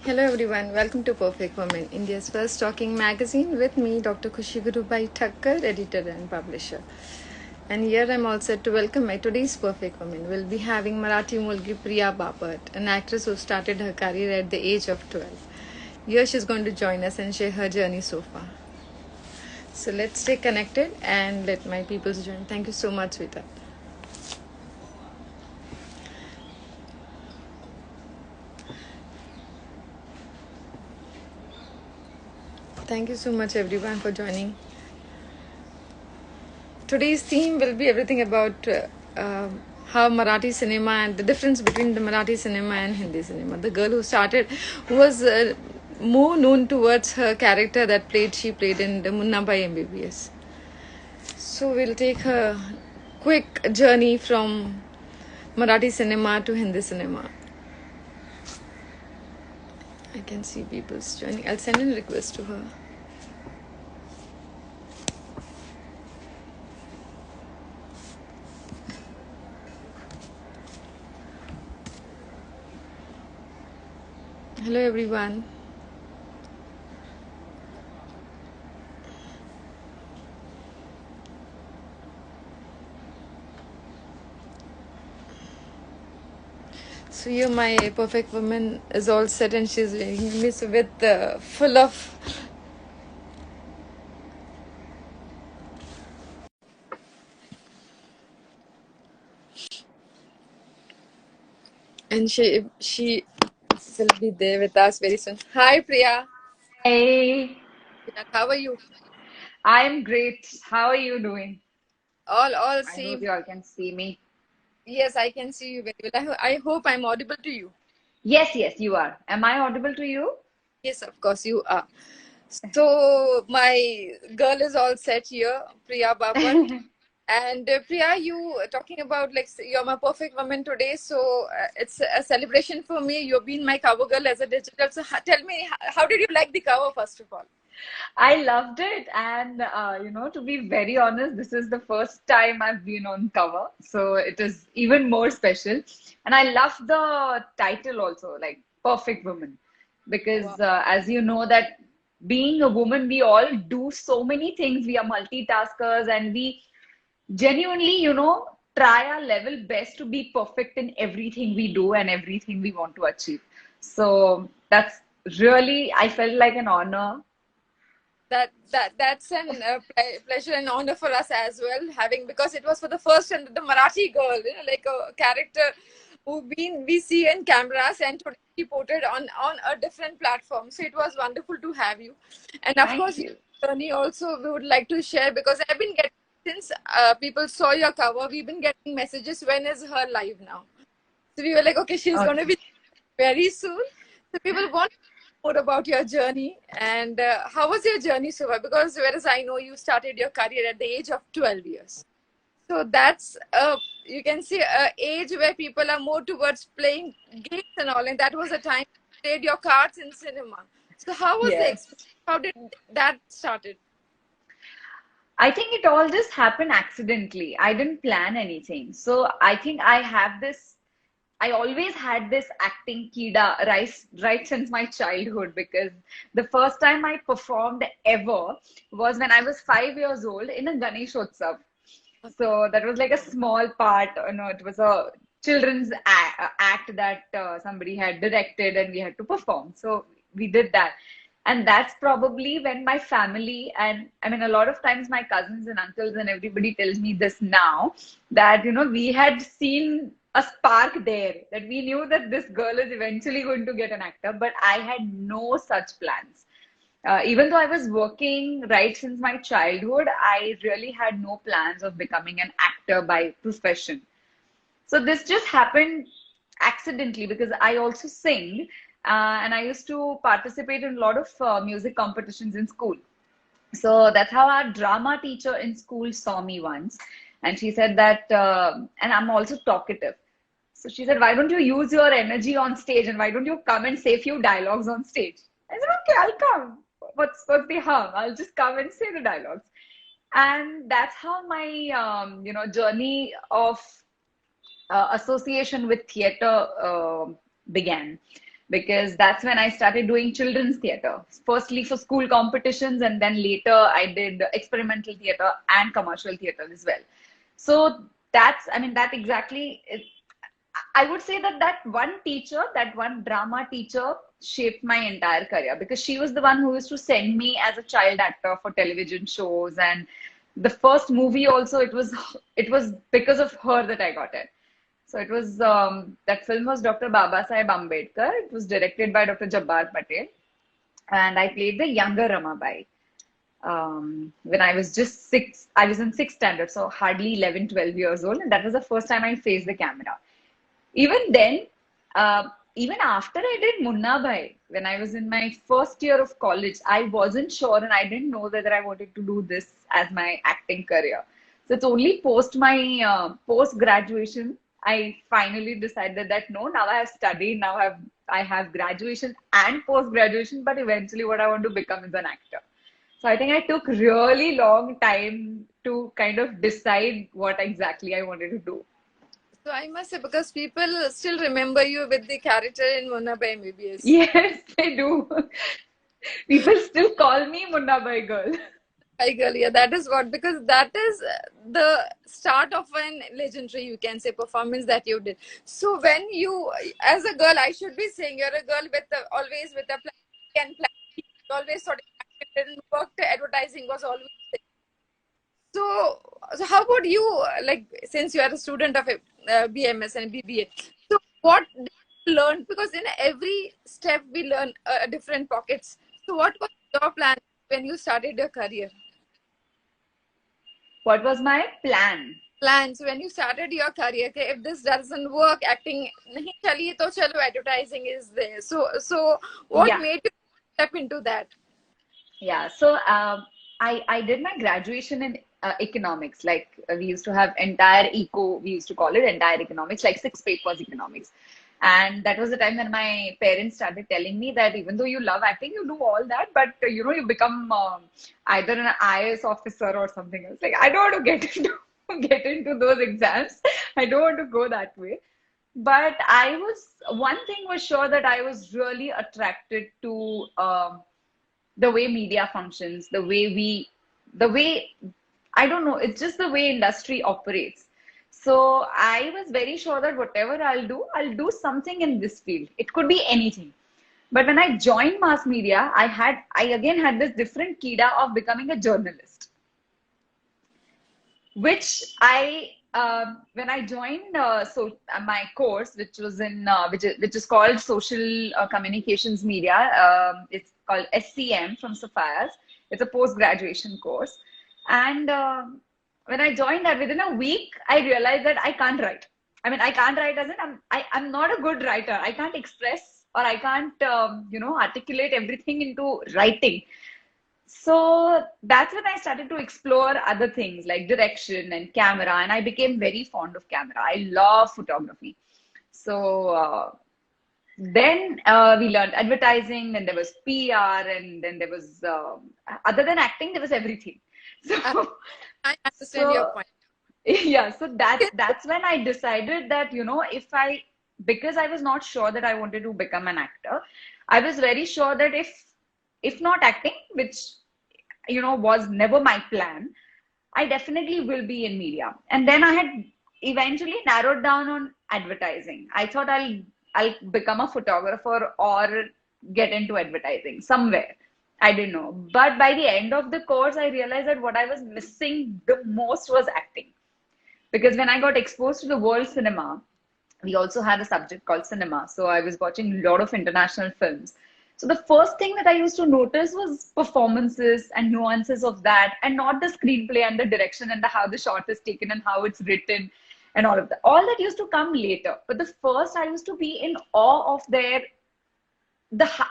Hello everyone, welcome to Perfect Woman, India's first talking magazine with me, Dr. Khushi Gurubai Thakkar, editor and publisher. And here I'm all set to welcome my today's Perfect Woman. We'll be having Marathi Mulgi Priya Bapat, an actress who started her career at the age of 12. Here she's going to join us and share her journey so far. So let's stay connected and let my peoples join. Thank you so much, Vita. Thank you so much everyone for joining. Today's theme will be everything about how Marathi cinema and the difference between the Marathi cinema and Hindi cinema. The girl who started was more known towards her character that she played in the Munna Bhai MBBS. So we'll take a quick journey from Marathi cinema to Hindi cinema. I can see people's joining. I'll send in a request to her. Hello everyone. So here my perfect woman is all set and she's waiting me with full of and she will be there with us very soon. Hi Priya. Hey, How are you? I'm great. How are you doing? All I hope same. you all can see me. Yes, I can see you very well. I hope I'm audible to you. Yes, you are. Am I audible to you? Yes, of course you are. So my girl is all set here, Priya Bapat. And Priya, you talking about like you're my perfect woman today, so it's a celebration for me. You've been my cover girl as a digital. So tell me, how did you like the cover first of all? I loved it. And, to be very honest, this is the first time I've been on cover. So it is even more special. And I love the title also, like Perfect Woman. Wow. Because as you know that being a woman, we all do so many things. We are multitaskers and we genuinely, try our level best to be perfect in everything we do and everything we want to achieve. So that's really, I felt like an honor. That's an pleasure and honor for us as well, having because it was for the first and the Marathi girl, like a character who been we see in cameras and today she portrayed on a different platform. So it was wonderful to have you, and of Thank course your you. journey also we would like to share because I've been getting since people saw your cover, we've been getting messages when is her live now. So we were like, okay, she's going to Okay. be very soon. So people want more about your journey and how was your journey so far? Because whereas I know you started your career at the age of 12 years. So that's you can see a age where people are more towards playing games and all, and that was a time you played your cards in cinema. So how was the Yes. experience? How did that started? I think it all just happened accidentally. I didn't plan anything. So I think I always had this acting kida right since my childhood because the first time I performed ever was when I was 5 years old in a Ganeshotsav. So that was like a small part, it was a children's act that somebody had directed and we had to perform. So we did that. And that's probably when my family, and I mean, a lot of times my cousins and uncles and everybody tells me this now that, we had seen a spark there, that we knew that this girl is eventually going to get an actor, but I had no such plans. Even though I was working right since my childhood, I really had no plans of becoming an actor by profession. So this just happened accidentally because I also sing and I used to participate in a lot of music competitions in school. So that's how our drama teacher in school saw me once. And she said that, and I'm also talkative. So she said, why don't you use your energy on stage and why don't you come and say a few dialogues on stage? I said, okay, I'll come. What's the harm? I'll just come and say the dialogues. And that's how my, journey of association with theater began. because that's when I started doing children's theater. Firstly for school competitions, and then later I did experimental theater and commercial theater as well. So that's, I mean, that exactly, I would say that that one teacher, that one drama teacher shaped my entire career, because she was the one who used to send me as a child actor for television shows. And the first movie also, it was because of her that I got it. So it was, that film was Dr. Babasaheb Ambedkar. It was directed by Dr. Jabbar Patel. And I played the younger Ramabai. When I was just six, I was in sixth standard, so hardly 11, 12 years old. And that was the first time I faced the camera. Even then, even after I did Munna Bhai, when I was in my first year of college, I wasn't sure and I didn't know whether I wanted to do this as my acting career. So it's only post my post graduation, I finally decided that no, now I have studied, now I have graduation and post graduation, but eventually what I want to become is an actor. So I think I took really long time to kind of decide what exactly I wanted to do. So I must say, because people still remember you with the character in Munna by MBBS. Yes, they do. People still call me Munna Bhai girl. Hi girl, yeah, that is what, because that is the start of an legendary, you can say, performance that you did. So when you, as a girl, I should be saying you're a girl with always with a plan and plan. Always thought it didn't work. The advertising was always there. So how about you? Like, since you are a student of BMS and BBA, so what did you learn? Because in every step we learn different pockets. So what was your plan when you started your career? What was my plan? Plans when you started your career? Okay, if this doesn't work, acting nahi chali, to chalo, advertising is there. So what Yeah. made you step into that? Yeah. So I did my graduation in economics. Like we used to have entire eco, we used to call it entire economics, like 6 papers economics. And that was the time when my parents started telling me that even though you love acting, you do all that, but you know, you become either an IAS officer or something else. Like I don't want to get into get into those exams. I don't want to go that way. But I was, one thing was sure, that I was really attracted to the way media functions, the way, I don't know, it's just the way industry operates. So I was very sure that whatever I'll do something in this field. It could be anything. But when I joined mass media, I again had this different kida of becoming a journalist, which when I joined my course, which was in which is called Social Communications Media. It's called SCM from Sapphires. It's a post graduation course, and when I joined that, within a week, I realized that I can't write. I mean, I can't write as in I'm not a good writer. I can't express, or I can't articulate everything into writing. So that's when I started to explore other things like direction and camera, and I became very fond of camera. I love photography. So then we learned advertising, then there was PR, and then there was, other than acting, there was everything. So, I understand your point. yeah, so that's when I decided that, because I was not sure that I wanted to become an actor, I was very sure that if not acting, which was never my plan, I definitely will be in media. And then I had eventually narrowed down on advertising. I thought I'll become a photographer or get into advertising somewhere. I didn't know. But by the end of the course, I realized that what I was missing the most was acting. Because when I got exposed to the world cinema, we also had a subject called cinema. So I was watching a lot of international films. So the first thing that I used to notice was performances and nuances of that, and not the screenplay and the direction and how the shot is taken and how it's written and all of that. All that used to come later. But the first, I used to be in awe of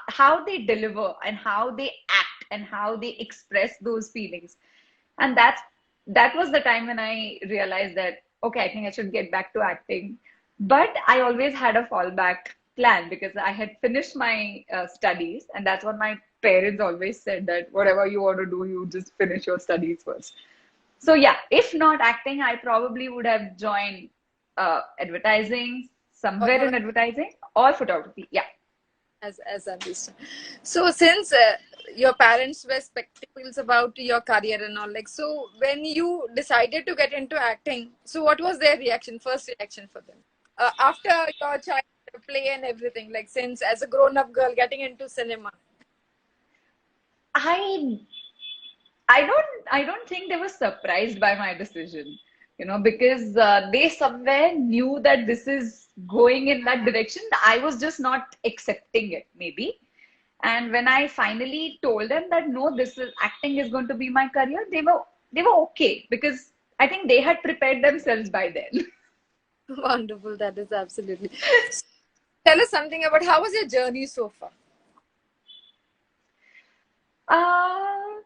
how they deliver and how they act and how they express those feelings. And that was the time when I realized that, okay, I think I should get back to acting. But I always had a fallback plan, because I had finished my studies, and that's what my parents always said, that whatever you want to do, you just finish your studies first. So yeah, if not acting, I probably would have joined advertising, somewhere in advertising, or photography. Yeah. as understand. So since your parents were spectacles about your career and all, like, so when you decided to get into acting, so what was their reaction, first reaction for them after your child play and everything? Like, since as a grown-up girl getting into cinema. I I don't think they were surprised by my decision, because they somewhere knew that this is going in that direction. I was just not accepting it, maybe. And when I finally told them that no, this is acting is going to be my career, they were okay, because I think they had prepared themselves by then. Wonderful, that is absolutely. Tell us something about how was your journey so far? Uh,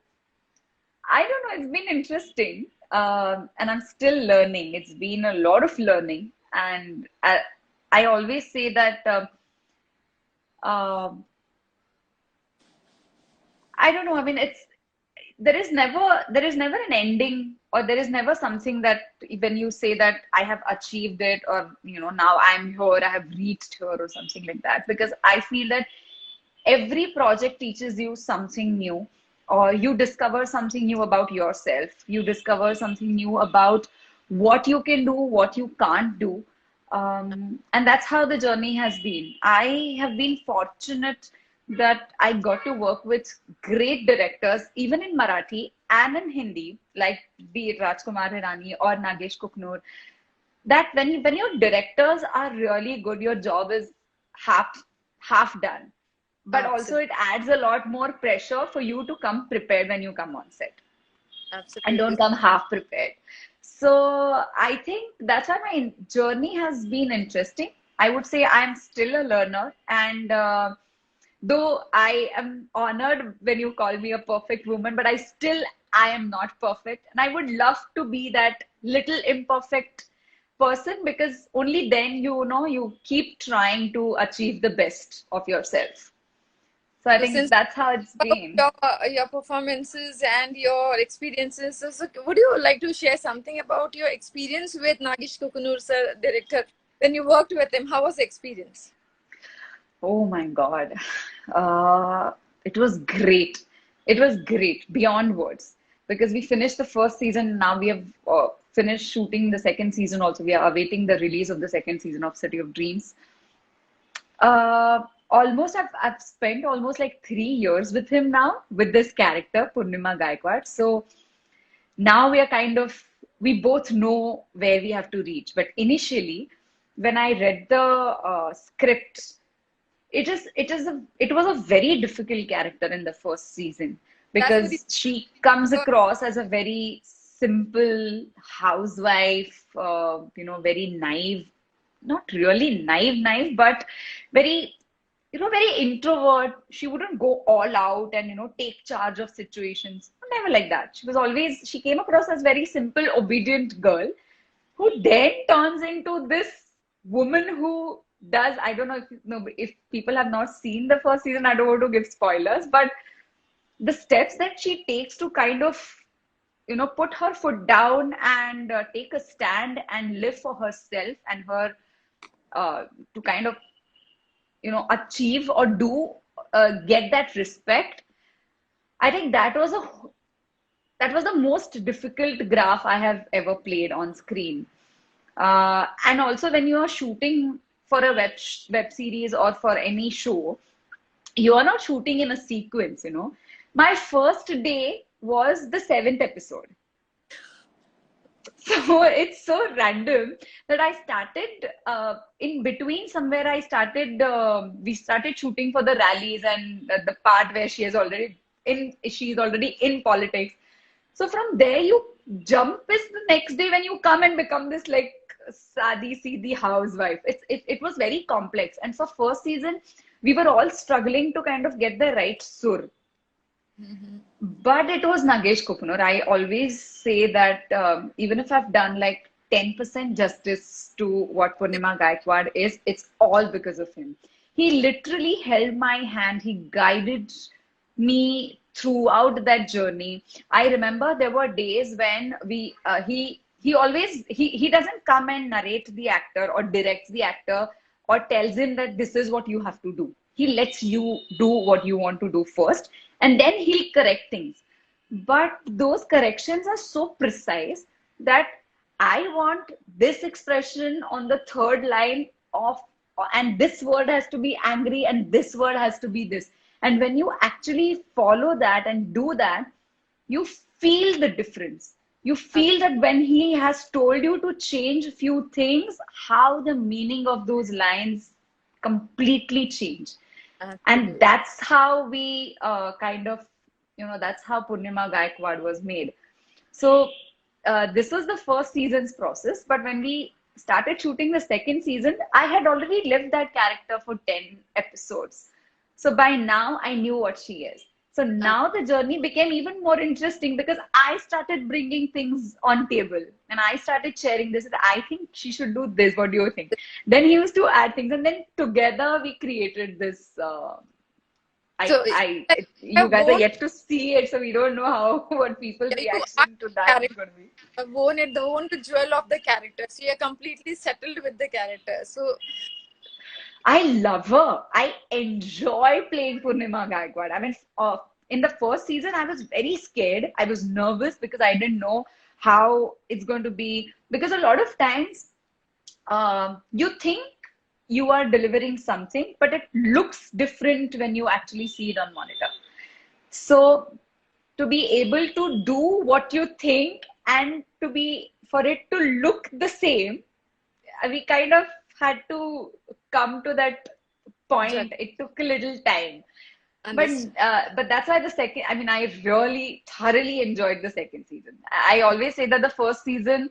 I don't know. It's been interesting, and I'm still learning. It's been a lot of learning, and I always say that uh, I don't know. I mean, there is never an ending, or there is never something that when you say that I have achieved it, or now I'm here, I have reached here, or something like that. Because I feel that every project teaches you something new, or you discover something new about yourself. You discover something new about what you can do, what you can't do. And that's how the journey has been. I have been fortunate that I got to work with great directors, even in Marathi and in Hindi, like be it Rajkumar Hirani or Nagesh Kuknur. That when your directors are really good, your job is half done. But also Absolutely, it adds a lot more pressure for you to come prepared when you come on set, and don't absolutely. come half prepared. So I think that's why my journey has been interesting. I would say I'm still a learner, and though I am honored when you call me a perfect woman, but I am not perfect, and I would love to be that little imperfect person, because only then you keep trying to achieve the best of yourself. So I So think since that's how it's about been. your performances and your experiences, so would you like to share something about your experience with Nagesh Kukunur sir, director, when you worked with him? How was the experience? Oh my God. Uh, it was great. It was great beyond words, because we finished the first season. Now we have finished shooting the second season also. We are awaiting the release of the second season of City of Dreams. Almost I've spent almost like 3 years with him now, with this character, Purnima Gaikwad. So now we are we both know where we have to reach. But initially, when I read the script, it was a very difficult character in the first season, That's the reason. because she comes across as a very simple housewife, very naive, not really naive, but very, very introvert. She wouldn't go all out and, take charge of situations. Never like that. She came across as very simple, obedient girl, who then turns into this woman who does, I don't know if if people have not seen the first season, I don't want to give spoilers, but the steps that she takes to kind of, put her foot down and take a stand and live for herself and her, to kind of, achieve or do, get that respect. I think that was the most difficult graph I have ever played on screen. And also, when you are shooting for a web series or for any show, you are not shooting in a sequence. My first day was the seventh episode. So it's so random that I started in between somewhere. We started shooting for the rallies and the part where she's already in politics. So from there, you jump is the next day when you come and become this like sadi seedhi housewife. It was very complex. And for first season, we were all struggling to kind of get the right sur. But it was Nagesh Kukunor. I always say that even if I've done like 10% justice to what Purnima Gaikwad is, it's all because of him. He literally held my hand. He guided me throughout that journey. I remember there were days when he doesn't come and narrate the actor or directs the actor or tells him that this is what you have to do. he lets you do what you want to do first, and then he'll correct things. But those corrections are so precise that I want this expression on the third line of, and this word has to be angry, and this word has to be this. And when you actually follow that and do that, you feel the difference. You feel that when he has told you to change a few things, how the meaning of those lines completely change. And Absolutely. that's how we that's how Purnima Gaikwad was made. So this was the first season's process, but when we started shooting the second season, I had already lived that character for 10 episodes. So by now, I knew what she is. So now the journey became even more interesting because I started bringing things on table and I started sharing this. I think she should do this. What do you think? Then he used to add things, and then together we created this. So You have guys are won, yet to see it, so we don't know how what people's you are reaction to that is character, going to be. won it, the own the jewel of the character. So you are completely settled with the character. So I love her. I enjoy playing Purnima Gaikwad. I mean, in the first season, I was very scared. I was nervous because I didn't know how it's going to be. Because a lot of times, you think you are delivering something, but it looks different when you actually see it on monitor. So to be able to do what you think and for it to look the same, we kind of had to come to that judge, point. It took a little time, but understood. that's why the second. I mean, I really thoroughly enjoyed the second season. I always say that the first season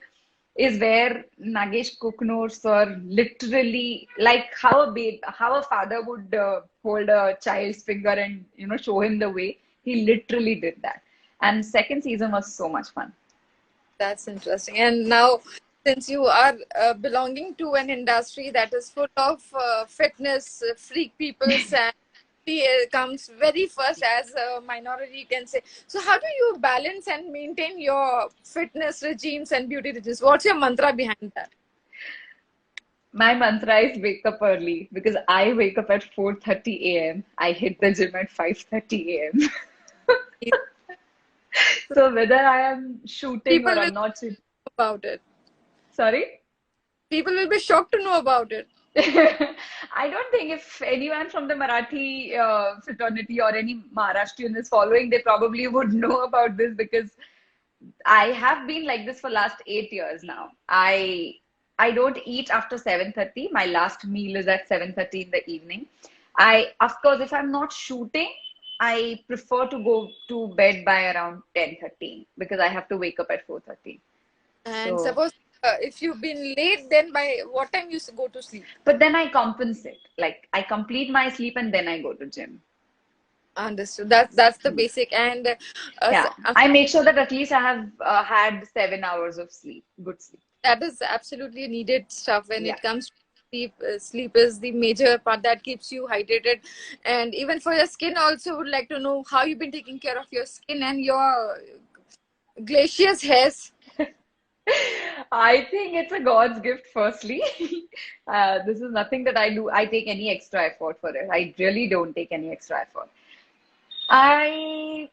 is where Nagesh Kuknur sir literally, like how a father would hold a child's finger and show him the way. He literally did that, and second season was so much fun. That's interesting. And now, since you are belonging to an industry that is full of fitness freak people, and he comes very first as a minority, you can say. So, how do you balance and maintain your fitness regimes and beauty regimes? What's your mantra behind that? My mantra is wake up early because I wake up at 4:30 a.m. I hit the gym at 5:30 a.m. So whether I am shooting People or will I'm not know about it. sorry. People will be shocked to know about it. I don't think if anyone from the Marathi fraternity or any Maharashtrian is following, they probably would know about this because I have been like this for last 8 years now. I don't eat after 7:30. My last meal is at 7:30 in the evening. Of course, if I'm not shooting, I prefer to go to bed by around 10:30 because I have to wake up at 4:30. And So, suppose if you've been late, then by what time you go to sleep? but then I compensate. Like I complete my sleep and then I go to gym. Understood. That's the basic. And Yeah, I make sure that at least I have had 7 hours of sleep, good sleep. that is absolutely needed stuff when Yeah. it comes to sleep. Sleep is the major part that keeps you hydrated, and even for your skin also would like to know how you've been taking care of your skin and your glaciers hairs. I think it's a God's gift, firstly. This is nothing that I do. I take any extra effort for it. I really don't take any extra effort. I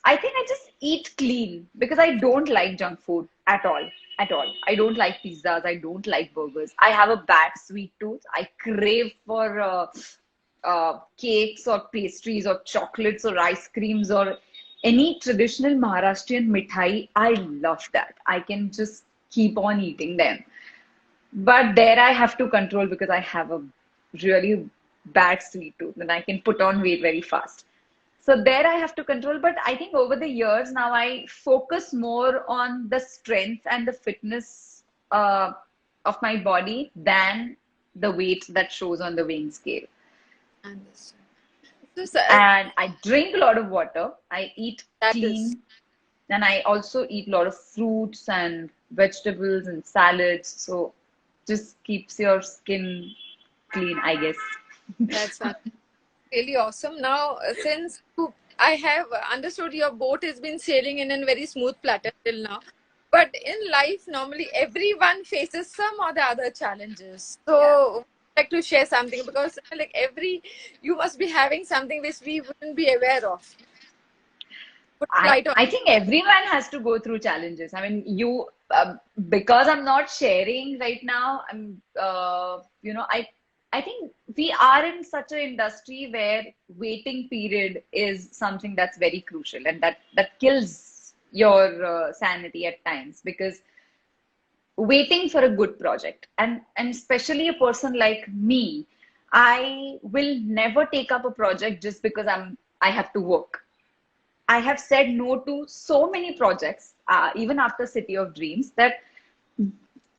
I think I just eat clean because I don't like junk food at all. At all. I don't like pizzas. I don't like burgers. I have a bad sweet tooth. I crave for cakes or pastries or chocolates or ice creams or any traditional Maharashtrian mithai. I love that. I can just keep on eating them. But there I have to control because I have a really bad sweet tooth and I can put on weight very fast. So there I have to control. But I think over the years now I focus more on the strength and the fitness of my body than the weight that shows on the weighing scale. Understood. So, And I drink a lot of water. I eat that is clean. And I also eat a lot of fruits and vegetables and salads. So just keeps your skin clean, I guess. that's really awesome. Now, since I have understood your boat has been sailing in a very smooth platter till now, but in life, normally everyone faces some or the other challenges. Yeah. So, like to share something, because like you must be having something which we wouldn't be aware of. Put light on. I think everyone has to go through challenges. I mean, because I'm not sharing right now, I think we are in such an industry where waiting period is something that's very crucial, and that kills your sanity at times, because waiting for a good project, and especially a person like me, I will never take up a project just because I have to work. I have said no to so many projects, even after City of Dreams, that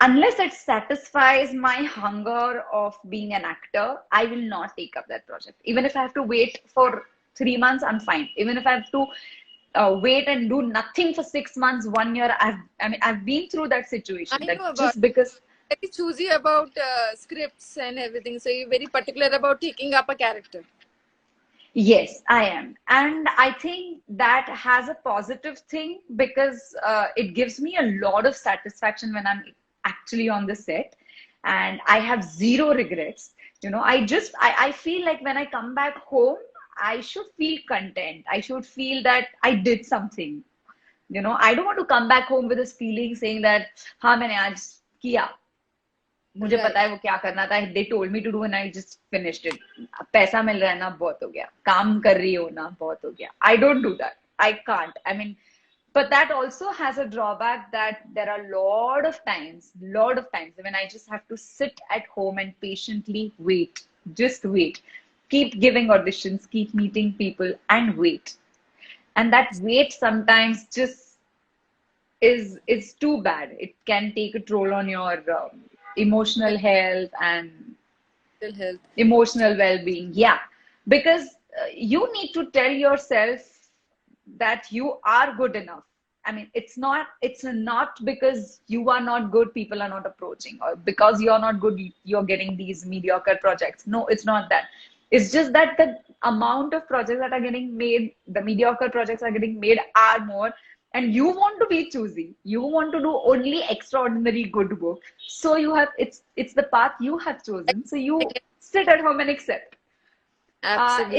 unless it satisfies my hunger of being an actor, I will not take up that project. Even if I have to wait for 3 months, I'm fine. Even if I have to wait and do nothing for 6 months, 1 year, I've been through that situation. I That know about just because. very choosy about scripts and everything. So you're very particular about taking up a character. Yes, I am. And I think that has a positive thing, because it gives me a lot of satisfaction when I'm actually on the set, and I have zero regrets. I feel like when I come back home, I should feel content. I should feel that I did something. I don't want to come back home with this feeling saying that, हाँ मैंने आज किया, मुझे पता Right. है वो क्या करना था, they told me to do and I just finished it. पैसा मिल रहा है ना, बहुत हो गया. काम कर रही हो ना, बहुत हो गया. I don't do that. I can't. I mean, but that also has a drawback, that there are a lot of times when I just have to sit at home and patiently wait. Just wait. Keep giving auditions, keep meeting people, and wait. And that wait sometimes just is too bad. It can take a toll on your emotional health and Mental health. emotional well-being. Yeah, because you need to tell yourself that you are good enough. I mean, it's not because you are not good, people are not approaching, or because you're not good, you're getting these mediocre projects. No, it's not that. It's just that the amount of projects that are getting made, the mediocre projects are getting made, are more, and you want to be choosy. You want to do only extraordinary good work. So it's the path you have chosen. So you sit at home and accept. Absolutely.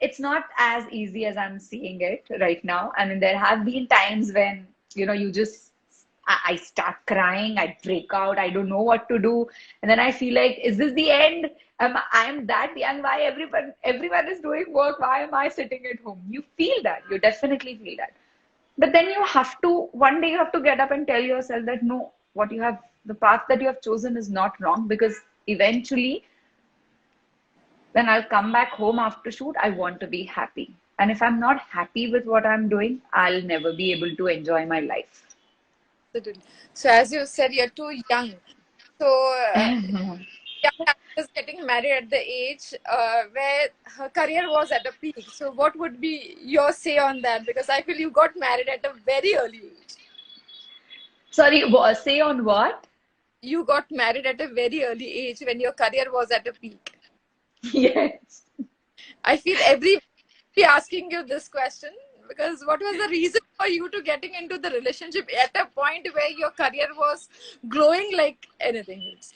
It's not as easy as I'm seeing it right now. I mean, there have been times when you just I start crying, I break out, I don't know what to do, and then I feel like, is this the end? I'm that young. Why everyone is doing work? Why am I sitting at home? You feel that. You definitely feel that. But then one day you have to get up and tell yourself that no, the path that you have chosen is not wrong, because eventually when I'll come back home after shoot, I want to be happy. And if I'm not happy with what I'm doing, I'll never be able to enjoy my life. Absolutely. So as you said, you're too young. So young actress getting married at the age where her career was at a peak. So what would be your say on that? Because I feel you got married at a very early age. Sorry, say on what? You got married at a very early age when your career was at a peak. Yes. I feel everybody asking you this question, because what was the reason for you to getting into the relationship at a point where your career was glowing like anything else?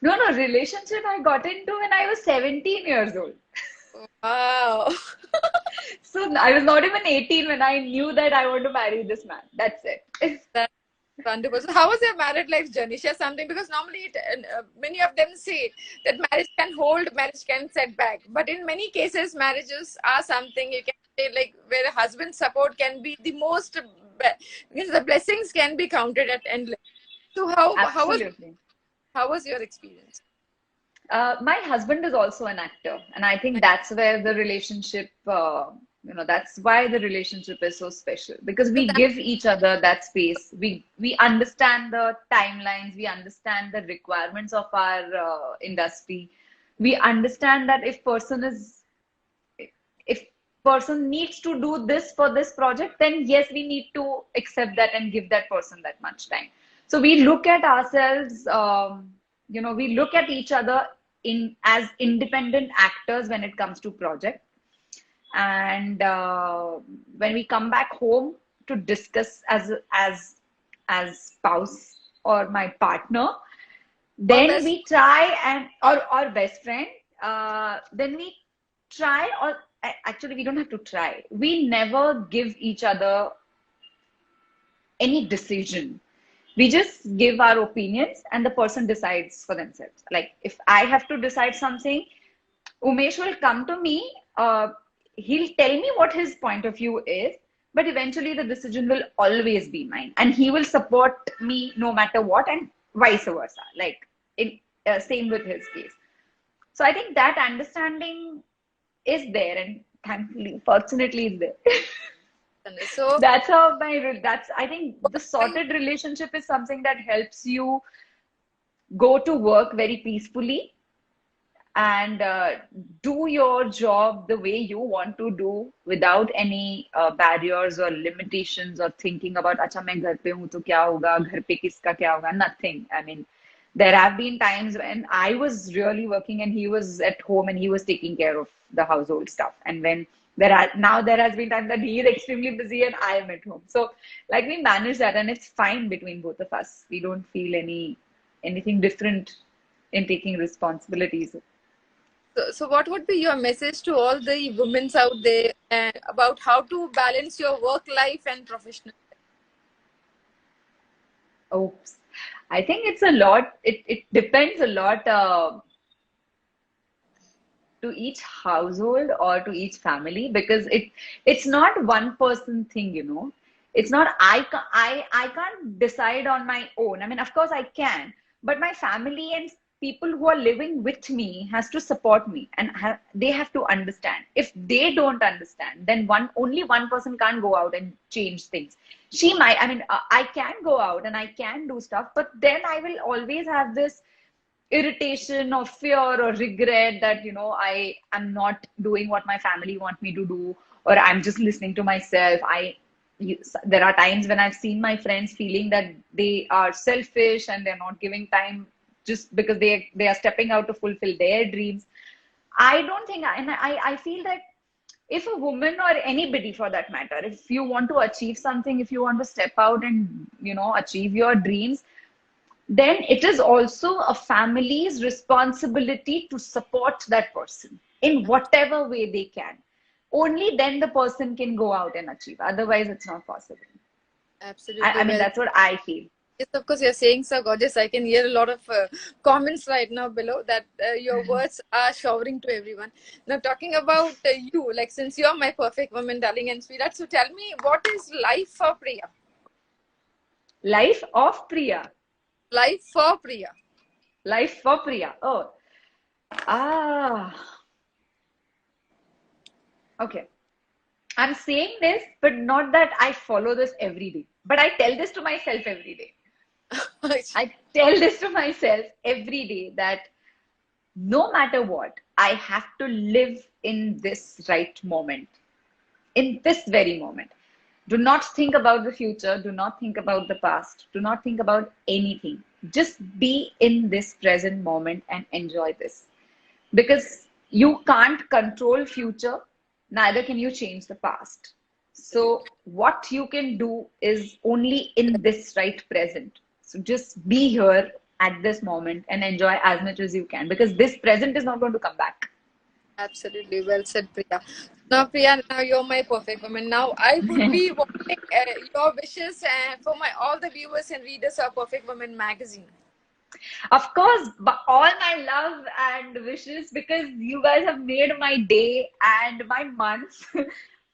No, relationship I got into when I was 17 years old. Wow. So I was not even 18 when I knew that I want to marry this man. That's it. That's wonderful. So how was your married life journey? Share something, because normally many of them say that marriage can hold, marriage can set back. But in many cases, marriages are something you can say, like, where a husband's support can be the most, means the blessings can be counted at endless. So Absolutely. how was your experience? My husband is also an actor, and I think that's where the relationship, that's why the relationship is so special, because So we that, give each other that space. We understand the timelines, we understand the requirements of our industry. We understand that if person needs to do this for this project, then yes, we need to accept that and give that person that much time. So we look at ourselves, we look at each other in as independent actors when it comes to project. And when we come back home to discuss as spouse or my partner, Or Then best. we try and or best friend. Then we try or actually we don't have to try. We never give each other any decision. We just give our opinions and the person decides for themselves. Like if I have to decide something, Umesh will come to me. He'll tell me what his point of view is, but eventually the decision will always be mine, and he will support me no matter what, and vice versa. Like it, same with his case. So I think that understanding is there, and thankfully, fortunately, is there. So, That's how that's I think the sorted relationship is something that helps you go to work very peacefully and do your job the way you want to do without any barriers or limitations or thinking about अच्छा मैं घर पे हूँ तो क्या होगा घर पे किसका क्या होगा nothing. I mean, there have been times when I was really working and he was at home and he was taking care of the household stuff, and when there has been times that he is extremely busy and I am at home, so like we manage that and it's fine between both of us. We don't feel anything different in taking responsibilities. so what would be your message to all the women out there about how to balance your work life and professional? Oops. I think it's a lot. It depends a lot to each household or to each family, because it's not one person thing, you know. It's not I can't decide on my own. I mean, of course I can, but my family and people who are living with me has to support me, and they have to understand. If they don't understand, then only one person can't go out and change things. She might, I mean, I can go out and I can do stuff, but then I will always have this irritation or fear or regret that, you know, I am not doing what my family want me to do, or I'm just listening to myself. There are times when I've seen my friends feeling that they are selfish and they're not giving time just because they are stepping out to fulfill their dreams. I don't think, and I feel that if a woman or anybody for that matter, if you want to achieve something, if you want to step out and, you know, achieve your dreams, then it is also a family's responsibility to support that person in whatever way they can. Only then the person can go out and achieve. Otherwise, it's not possible. I Absolutely. mean, Well, that's what I feel. yes, of course, you're saying so gorgeous. I can hear a lot of comments right now below that your words are showering to everyone. Now, talking about you, like since you're my perfect woman, darling and sweetheart, so tell me, what is life for Priya? Life of Priya. Life for Priya. Life for Priya. Oh, ah, okay. I'm saying this, but not that I follow this every day. But I tell this to myself every day. I tell this to myself every day that no matter what, I have to live in this right moment, in this very moment. Do not think about the future. Do not think about the past. Do not think about anything. Just be in this present moment and enjoy this. Because you can't control future, neither can you change the past. So what you can do is only in this right present. So just be here at this moment and enjoy as much as you can, because this present is not going to come back. Absolutely, well said, Priya. Now, Priya, now you're my perfect woman. Now, I would be wanting your wishes for my all the viewers and readers of Perfect Woman magazine. Of course, but all my love and wishes, because you guys have made my day and my month. And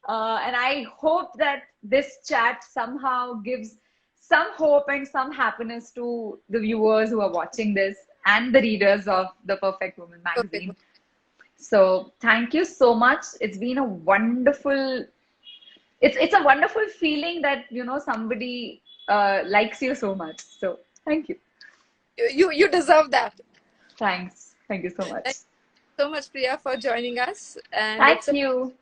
I hope that this chat somehow gives some hope and some happiness to the viewers who are watching this and the readers of the Perfect Woman Perfect magazine. woman. So thank you so much. It's been a wonderful, it's a wonderful feeling that, you know, somebody likes you so much. So thank you. You deserve that. Thanks. Thank you so Thank much. you so much, Priya, for joining us. And Thank you.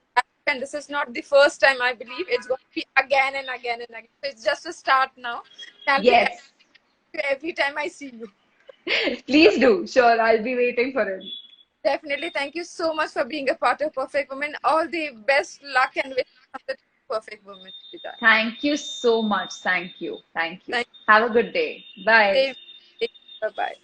and this is not the first time, I believe. It's going to be again and again and again. So it's just a start now. I'll be Yes. every time I see you. Please do. Sure. I'll be waiting for it. Definitely. Thank you so much for being a part of Perfect Woman. All the best luck and wishes of the Perfect Woman. Thank you so much. Thank you. Thank you. Thank Have a good day. Bye. you. Bye bye.